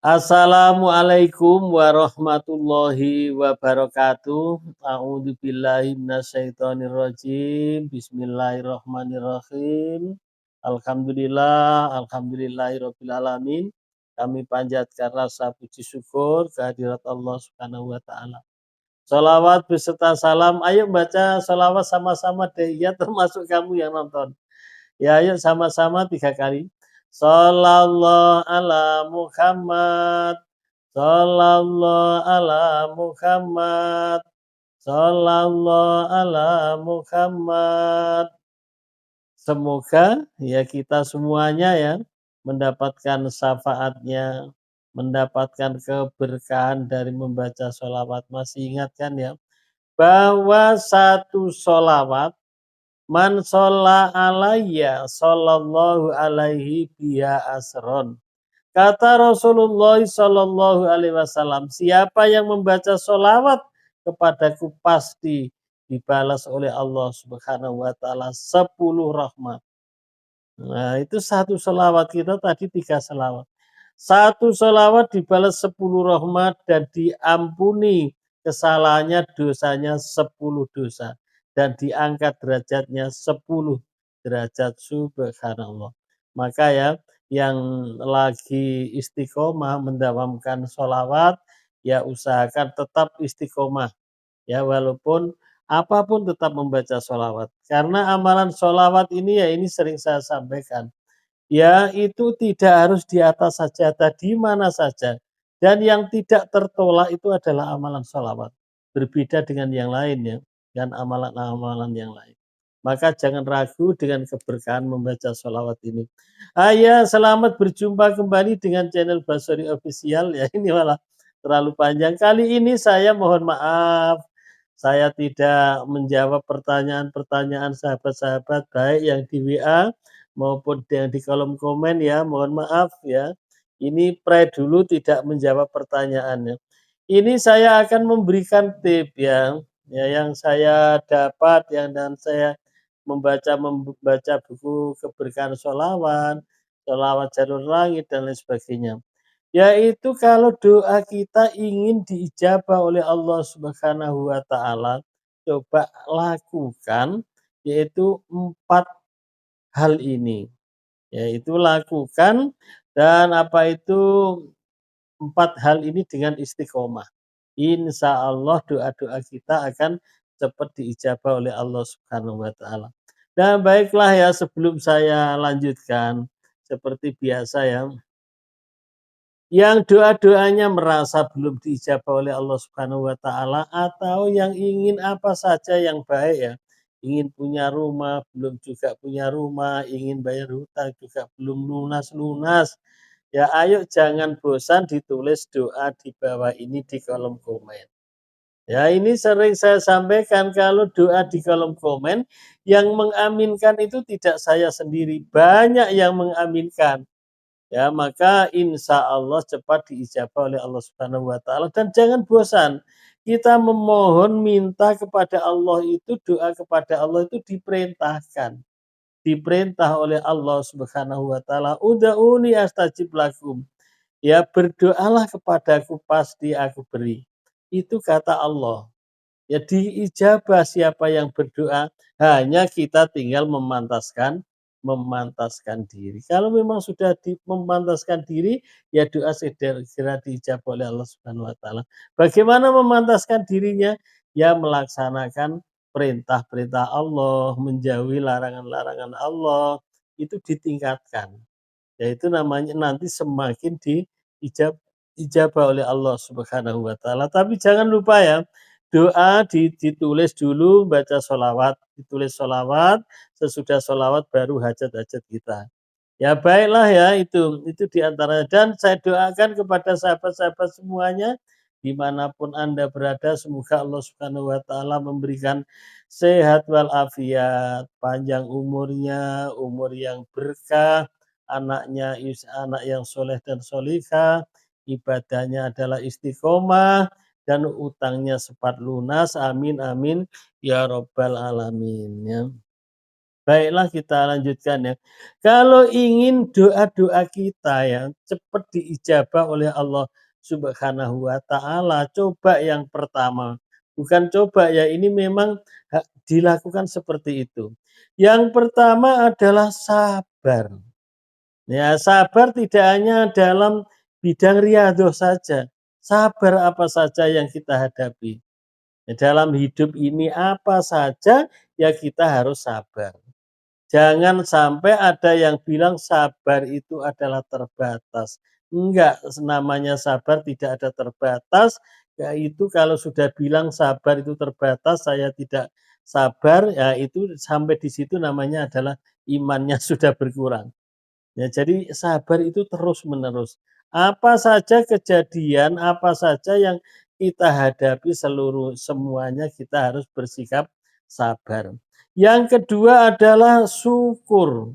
Assalamualaikum warahmatullahi wabarakatuh. A'udzubillahi minasyaitonirrajim. Bismillahirrahmanirrahim. Alhamdulillahirabbil alamin. Kami panjatkan rasa puji syukur kehadirat Allah Subhanahu wa taala. Shalawat beserta salam. Ayo baca shalawat sama-sama deh. Ya termasuk kamu yang nonton. Ya, ayo sama-sama 3 kali. Shallallahu ala Muhammad, shallallahu ala Muhammad, shallallahu ala Muhammad. Semoga ya kita semuanya ya mendapatkan syafaatnya, mendapatkan keberkahan dari membaca sholawat. Masih ingat kan ya, bahwa satu sholawat man sholla alayya sallallahu alaihi biha asron. Kata Rasulullah sallallahu alaihi wasallam, siapa yang membaca sholawat kepadaku pasti dibalas oleh Allah Subhanahu wa taala 10 rahmat. Nah, itu satu sholawat, kita tadi 3 sholawat. Satu sholawat dibalas 10 rahmat dan diampuni kesalahannya, dosanya 10 dosa. Dan diangkat derajatnya 10 derajat, subhanallah. Maka ya, yang lagi istiqomah mendawamkan sholawat, ya usahakan tetap istiqomah. Ya, walaupun apapun tetap membaca sholawat. Karena amalan sholawat ini ya ini sering saya sampaikan. Ya, itu tidak harus di atas sajadah, di mana saja. Dan yang tidak tertolak itu adalah amalan sholawat. Berbeda dengan yang lain ya, dan amalan-amalan yang lain. Maka jangan ragu dengan keberkahan membaca sholawat ini. Ya, selamat berjumpa kembali dengan channel Basori Official ya. Ini malah terlalu panjang. Kali ini saya mohon maaf. Saya tidak menjawab pertanyaan-pertanyaan sahabat-sahabat baik yang di WA maupun yang di kolom komen ya, mohon maaf ya. Ini dulu tidak menjawab pertanyaannya. Ini saya akan memberikan tip ya yang saya dapat yang dan saya membaca buku keberkahan sholawat, sholawat jalur langit dan lain sebagainya. Yaitu kalau doa kita ingin diijabah oleh Allah Subhanahu wa taala, coba lakukan yaitu 4 hal ini. Yaitu lakukan dan apa itu 4 hal ini dengan istiqomah. Insya Allah doa-doa kita akan cepat diijabah oleh Allah Subhanahu wa taala. Dan baiklah ya, sebelum saya lanjutkan seperti biasa ya, yang doa-doanya merasa belum diijabah oleh Allah Subhanahu wa taala atau yang ingin apa saja yang baik ya, ingin punya rumah belum juga punya rumah, ingin bayar hutang juga belum lunas-lunas. Ya ayo jangan bosan ditulis doa di bawah ini di kolom komen. Ya ini sering saya sampaikan kalau doa di kolom komen yang mengaminkan itu tidak saya sendiri, banyak yang mengaminkan. Ya, maka insya Allah cepat diijabah oleh Allah Subhanahu wa taala dan jangan bosan. Kita memohon minta kepada Allah itu doa kepada Allah itu diperintahkan. Diperintah oleh Allah Subhanahu wa taala, "Ud'uuni astajib lakum." Ya, berdoalah kepadaku pasti aku beri. Itu kata Allah. Ya diijabah siapa yang berdoa, hanya kita tinggal memantaskan diri. Kalau memang sudah memantaskan diri, ya doa segera diijabah oleh Allah Subhanahu wa taala. Bagaimana memantaskan dirinya? Ya melaksanakan perintah-perintah Allah, menjauhi larangan-larangan Allah, itu ditingkatkan. Yaitu namanya nanti semakin diijabah oleh Allah Subhanahu wa taala. Tapi jangan lupa ya, doa ditulis dulu, baca sholawat, ditulis sholawat, sesudah sholawat baru hajat-hajat kita. Ya baiklah ya itu diantaranya. Dan saya doakan kepada sahabat-sahabat semuanya, dimanapun Anda berada, semoga Allah Subhanahu wa taala memberikan sehat walafiat, panjang umurnya, umur yang berkah, anak yang soleh dan solihah, ibadahnya adalah istiqomah, dan utangnya cepat lunas. Amin amin ya robbal alamin ya. Baiklah kita lanjutkan ya. Kalau ingin doa-doa kita ya cepat diijabah oleh Allah Subhanahu wa taala, coba yang pertama, bukan coba ya, ini memang dilakukan seperti itu. Yang pertama adalah sabar. Ya, sabar tidak hanya dalam bidang riyadhah saja. Sabar apa saja yang kita hadapi. Ya, dalam hidup ini apa saja ya kita harus sabar. Jangan sampai ada yang bilang sabar itu adalah terbatas. Enggak, namanya sabar tidak ada terbatas, yaitu kalau sudah bilang sabar itu terbatas, saya tidak sabar, ya itu sampai di situ namanya adalah imannya sudah berkurang. Ya, jadi sabar itu terus-menerus. Apa saja kejadian, apa saja yang kita hadapi semuanya kita harus bersikap sabar. Yang kedua adalah syukur.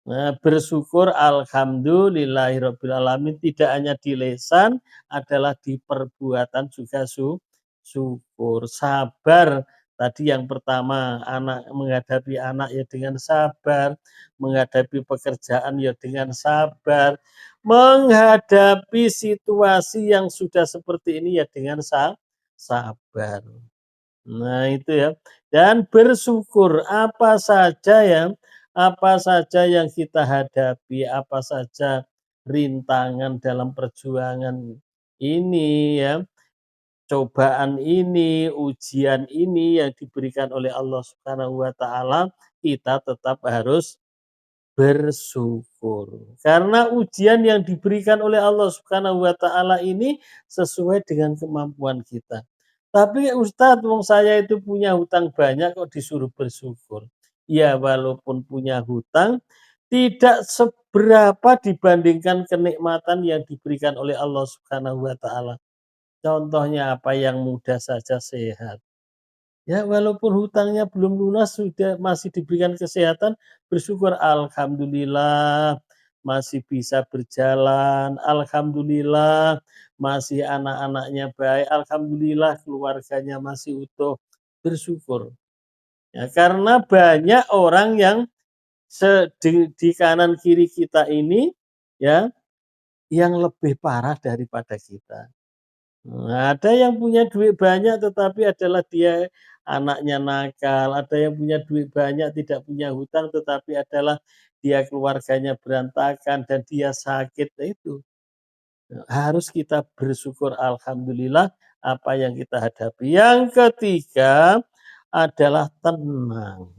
Nah, bersyukur alhamdulillahirabbil alamin tidak hanya di lisan, adalah di perbuatan juga syukur. Sabar tadi yang pertama, anak menghadapi anak ya dengan sabar, menghadapi pekerjaan ya dengan sabar, menghadapi situasi yang sudah seperti ini ya dengan sabar. Nah, itu ya. Dan bersyukur apa saja yang kita hadapi, apa saja rintangan dalam perjuangan ini ya, cobaan ini, ujian ini yang diberikan oleh Allah Subhanahu wa taala, kita tetap harus bersyukur. Karena ujian yang diberikan oleh Allah Subhanahu wa taala ini sesuai dengan kemampuan kita. Tapi Ustadz, wong saya itu punya hutang banyak kok disuruh bersyukur. Ya walaupun punya hutang, tidak seberapa dibandingkan kenikmatan yang diberikan oleh Allah Subhanahu wa taala. Contohnya apa, yang mudah saja sehat. Ya walaupun hutangnya belum lunas sudah masih diberikan kesehatan, bersyukur, alhamdulillah masih bisa berjalan, alhamdulillah masih anak-anaknya baik, alhamdulillah keluarganya masih utuh, bersyukur. Ya, karena banyak orang yang di kanan kiri kita ini ya, yang lebih parah daripada kita. Nah, ada yang punya duit banyak tetapi adalah dia anaknya nakal, ada yang punya duit banyak tidak punya hutang tetapi adalah dia keluarganya berantakan dan dia sakit. Nah, itu harus kita bersyukur alhamdulillah apa yang kita hadapi. Yang ketiga adalah tenang.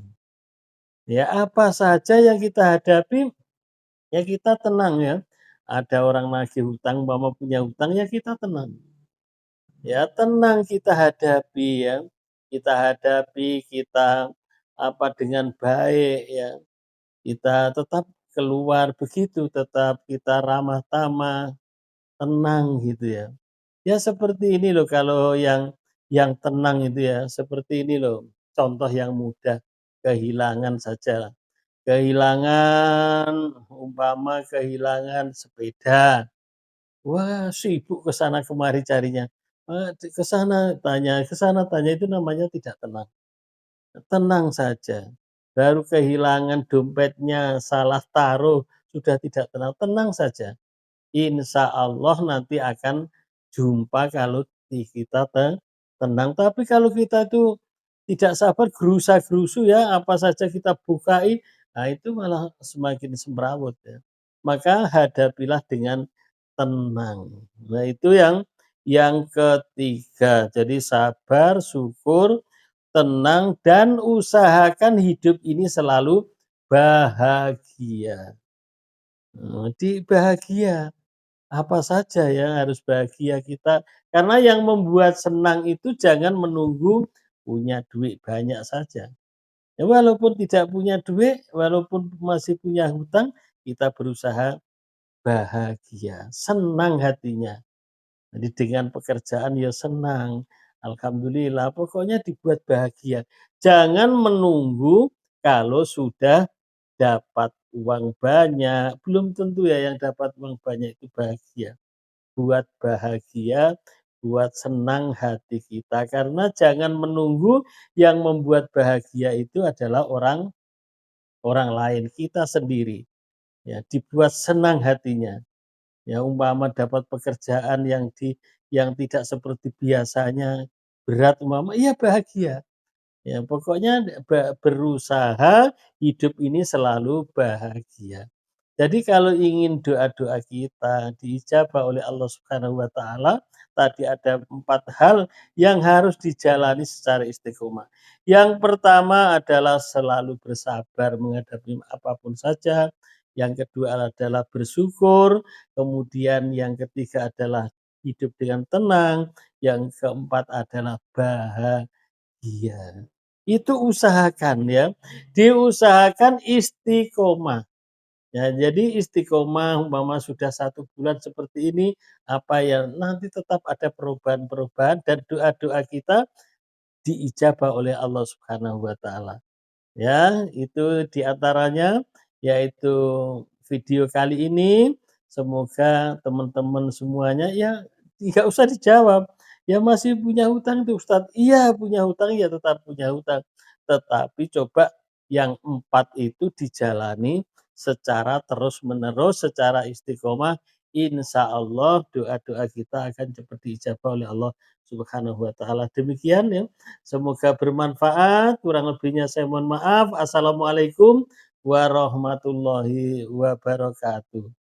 Ya, apa saja yang kita hadapi ya kita tenang ya. Ada orang nagih hutang, umpama punya hutang ya kita tenang. Ya tenang kita hadapi ya, kita hadapi, kita dengan baik ya, kita tetap keluar begitu, tetap kita ramah tamah, tenang gitu ya. Ya seperti ini loh kalau yang tenang itu ya, seperti ini loh, contoh yang mudah, kehilangan saja. Kehilangan, umpama kehilangan sepeda. Wah, sibuk ke sana kemari carinya. Ke sana tanya, ke sana tanya, itu namanya tidak tenang. Tenang saja. Baru kehilangan dompetnya, salah taruh, sudah tidak tenang, tenang saja. Insya Allah nanti akan jumpa kalau kita tenang. Tapi kalau kita itu tidak sabar, gerusa-gerusu ya, apa saja kita bukai, nah itu malah semakin semrawut ya. Maka hadapilah dengan tenang. Nah itu yang ketiga. Jadi sabar, syukur, tenang, dan usahakan hidup ini selalu bahagia. Bahagia. Apa saja ya harus bahagia kita, karena yang membuat senang itu jangan menunggu punya duit banyak saja. Ya walaupun tidak punya duit, walaupun masih punya hutang, kita berusaha bahagia, senang hatinya. Jadi dengan pekerjaan ya senang, alhamdulillah, pokoknya dibuat bahagia. Jangan menunggu kalau sudah dapat uang banyak, belum tentu ya yang dapat uang banyak itu bahagia. Buat bahagia, buat senang hati kita, karena jangan menunggu, yang membuat bahagia itu adalah orang orang lain, kita sendiri, ya dibuat senang hatinya. Ya umpama dapat pekerjaan yang tidak seperti biasanya, berat umpama, iya bahagia. Ya pokoknya berusaha hidup ini selalu bahagia. Jadi kalau ingin doa-doa kita diijabah oleh Allah Subhanahu wa taala, tadi ada 4 hal yang harus dijalani secara istiqomah. Yang pertama adalah selalu bersabar menghadapi apapun saja, yang kedua adalah bersyukur, kemudian yang ketiga adalah hidup dengan tenang, yang keempat adalah bahagia. Itu usahakan ya, diusahakan istiqomah. Ya, jadi istiqomah umpama sudah 1 bulan seperti ini, apa ya, nanti tetap ada perubahan-perubahan dan doa-doa kita diijabah oleh Allah Subhanahu wa taala. Ya, itu di antaranya, yaitu video kali ini. Semoga teman-teman semuanya ya tidak usah dijawab, "Ya masih punya hutang tuh Ustadz." Iya punya hutang, ya tetap punya hutang. Tetapi coba yang 4 itu dijalani secara terus-menerus, secara istiqomah, insya Allah doa-doa kita akan cepat diijabah oleh Allah Subhanahu wa taala. Demikian ya. Semoga bermanfaat, kurang lebihnya saya mohon maaf. Assalamualaikum warahmatullahi wabarakatuh.